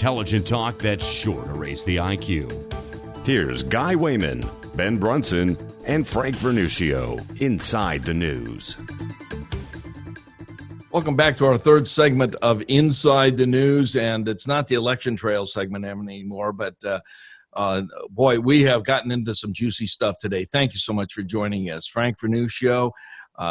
Intelligent talk that's sure to raise the IQ. Here's Guy Wehman, Ben Brunson, and Frank Vernuccio inside the news. Welcome back to our third segment of Inside the News, and it's not the election trail segment anymore, but boy, we have gotten into some juicy stuff today. Thank you so much for joining us. Frank Vernuccio,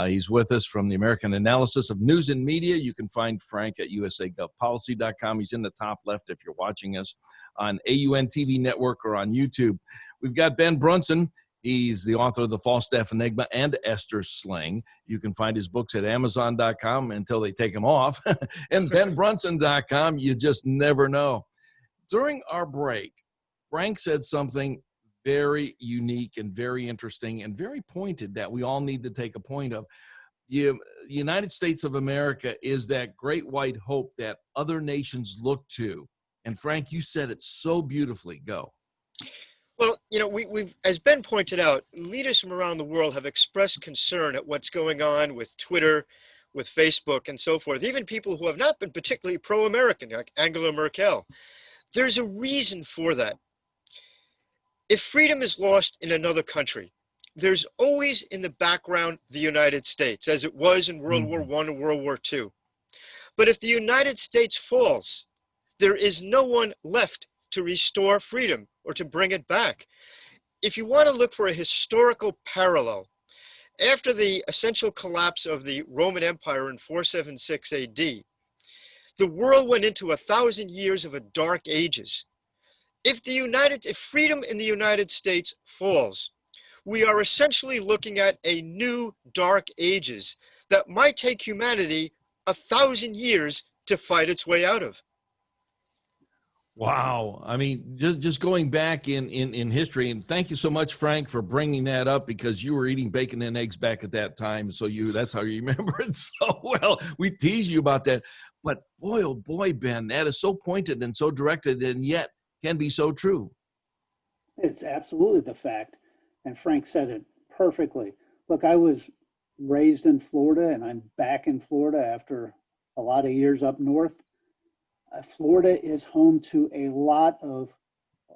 he's with us from the American Analysis of News and Media. You can find Frank at usagovpolicy.com. He's in the top left if you're watching us on AUN TV Network or on YouTube. We've got Ben Brunson. He's the author of the Falstaff, Enigma, and Esther, Sling. You can find his books at Amazon.com until they take them off. And BenBrunson.com. You just never know. During our break, Frank said something very unique and very interesting and very pointed that we all need to take a point of. The United States of America is that great white hope that other nations look to. And Frank, you said it so beautifully. Go. Well, you know, we've, as Ben pointed out, leaders from around the world have expressed concern at what's going on with Twitter, with Facebook, and so forth. Even people who have not been particularly pro-American, like Angela Merkel. There's a reason for that. If freedom is lost in another country, there's always in the background the United States, as it was in World War I and World War II. But if the United States falls, there is no one left to restore freedom or to bring it back. If you want to look for a historical parallel, after the essential collapse of the Roman Empire in 476 AD, the world went into 1,000 years of a dark ages. If freedom in the United States falls, we are essentially looking at a new dark ages that might take humanity 1,000 years to fight its way out of. Wow. I mean, just going back in history, and thank you so much, Frank, for bringing that up, because you were eating bacon and eggs back at that time. So that's how you remember it so well. We tease you about that. But boy, oh boy, Ben, that is so pointed and so directed, and yet can be so true. It's absolutely the fact. And Frank said it perfectly. Look, I was raised in Florida, and I'm back in Florida after a lot of years up north. Florida is home to a lot of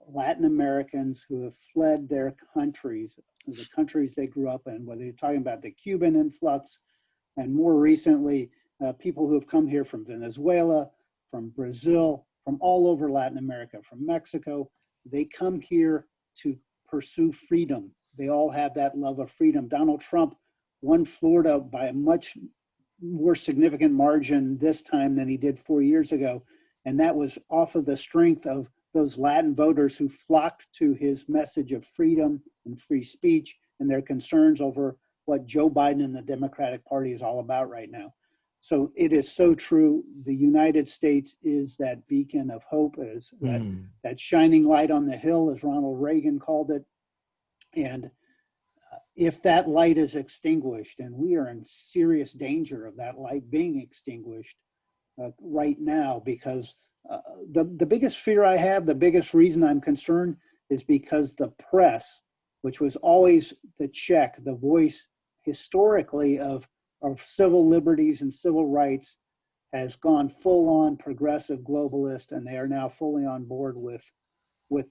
Latin Americans who have fled their countries, the countries they grew up in, whether you're talking about the Cuban influx, and more recently, people who have come here from Venezuela, from Brazil, from all over Latin America, from Mexico. They come here to pursue freedom. They all have that love of freedom. Donald Trump won Florida by a much more significant margin this time than he did 4 years ago. And that was off of the strength of those Latin voters who flocked to his message of freedom and free speech and their concerns over what Joe Biden and the Democratic Party is all about right now. So it is so true. The United States is that beacon of hope, is that shining light on the hill, as Ronald Reagan called it. And if that light is extinguished, and we are in serious danger of that light being extinguished, right now, because the biggest fear I have, the biggest reason I'm concerned, is because the press, which was always the check, the voice historically of civil liberties and civil rights, has gone full on progressive globalist, and they are now fully on board with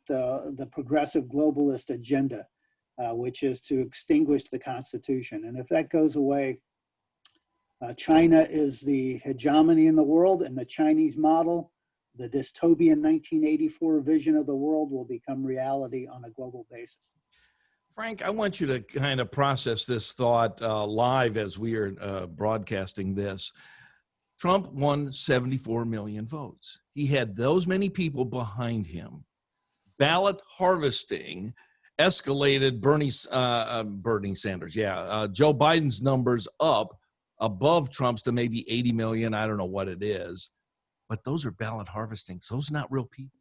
the progressive globalist agenda, which is to extinguish the Constitution. And if that goes away, China is the hegemony in the world, and the Chinese model, the dystopian 1984 vision of the world, will become reality on a global basis. Frank, I want you to kind of process this thought live as we are broadcasting this. Trump won 74 million votes. He had those many people behind him. Ballot harvesting escalated Bernie Sanders, Joe Biden's numbers up above Trump's to maybe 80 million. I don't know what it is, but those are ballot harvesting. So those are not real people.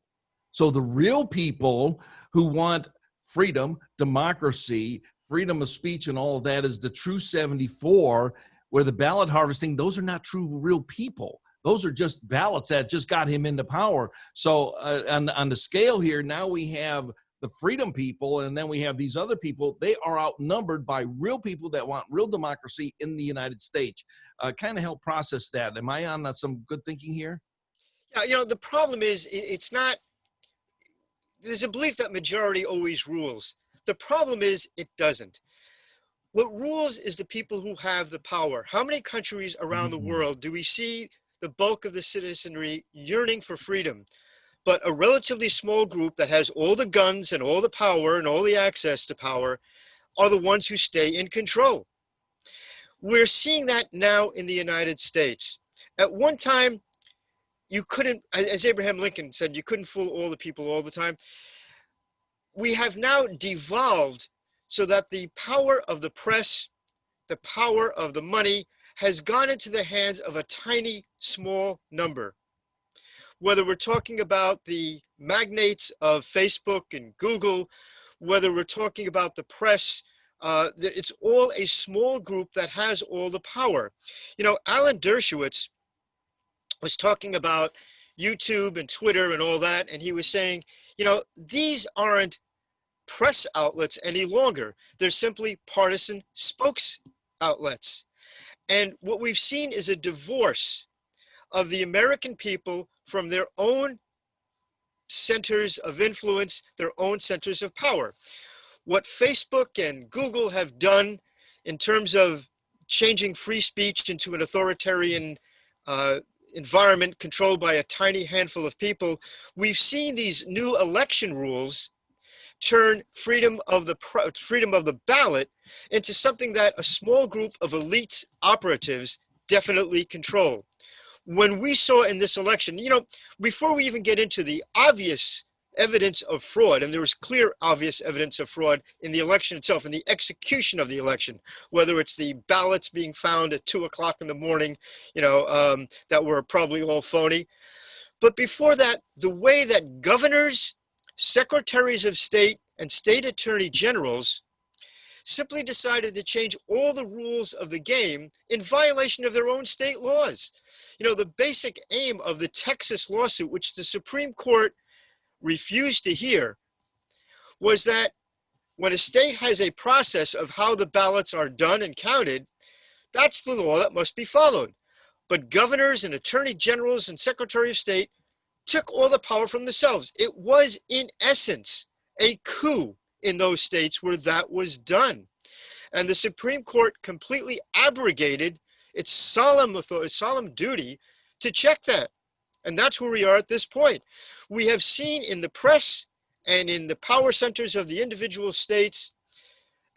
So the real people who want freedom, democracy, freedom of speech, and all of that is the true 74, where the ballot harvesting, those are not true real people. Those are just ballots that just got him into power. So on the scale here, now we have the freedom people, and then we have these other people. They are outnumbered by real people that want real democracy in the United States. Kind of help process that. Am I on some good thinking here? Yeah, the problem is it's not, there's a belief that majority always rules. The problem is it doesn't. What rules is the people who have the power. How many countries around the world do we see the bulk of the citizenry yearning for freedom, but a relatively small group that has all the guns and all the power and all the access to power are the ones who stay in control? We're seeing that now in the United States. At one time, you couldn't, as Abraham Lincoln said, you couldn't fool all the people all the time. We have now devolved so that the power of the press, the power of the money has gone into the hands of a tiny, small number. Whether we're talking about the magnates of Facebook and Google, whether we're talking about the press, it's all a small group that has all the power. Alan Dershowitz was talking about YouTube and Twitter and all that, and he was saying, these aren't press outlets any longer. They're simply partisan spokes outlets. And what we've seen is a divorce of the American people from their own centers of influence, their own centers of power. What Facebook and Google have done in terms of changing free speech into an authoritarian environment controlled by a tiny handful of people, we've seen these new election rules turn freedom of the ballot into something that a small group of elite operatives definitely control. When we saw in this election, before we even get into the obvious evidence of fraud, and there was clear obvious evidence of fraud in the election itself, in the execution of the election, whether it's the ballots being found at 2:00 in the morning, that were probably all phony. But before that, the way that governors, secretaries of state, and state attorney generals simply decided to change all the rules of the game in violation of their own state laws. The basic aim of the Texas lawsuit, which the Supreme Court refused to hear, was that when a state has a process of how the ballots are done and counted, that's the law that must be followed. But governors and attorney generals and secretary of state took all the power from themselves. It was, in essence, a coup in those states where that was done. And the Supreme Court completely abrogated its solemn duty to check that. And that's where we are at this point. We have seen in the press and in the power centers of the individual states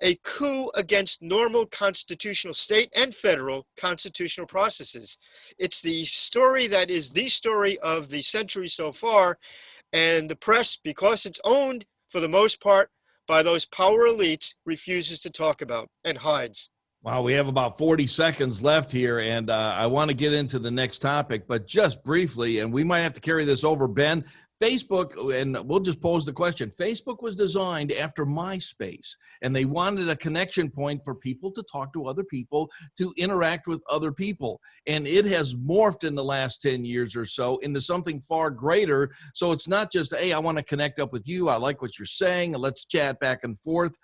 a coup against normal constitutional state and federal constitutional processes. It's the story that is the story of the century so far. And the press, because it's owned for the most part by those power elites, refuses to talk about and hides. Wow, we have about 40 seconds left here, and I want to get into the next topic, but just briefly, and we might have to carry this over, Ben. Facebook, and we'll just pose the question, Facebook was designed after MySpace, and they wanted a connection point for people to talk to other people, to interact with other people. And it has morphed in the last 10 years or so into something far greater. So it's not just, hey, I want to connect up with you. I like what you're saying. Let's chat back and forth.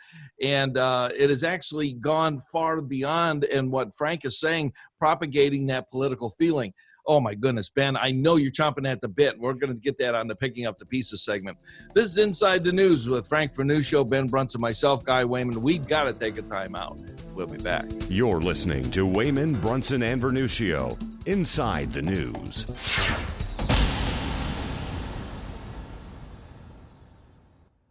And it has actually gone far beyond, and what Frank is saying, propagating that political feeling. Oh, my goodness, Ben, I know you're chomping at the bit. We're going to get that on the Picking Up the Pieces segment. This is Inside the News with Frank Vernuccio, Ben Brunson, myself, Guy Wehman. We've got to take a time out. We'll be back. You're listening to Wehman, Brunson, and Vernuccio, Inside the News.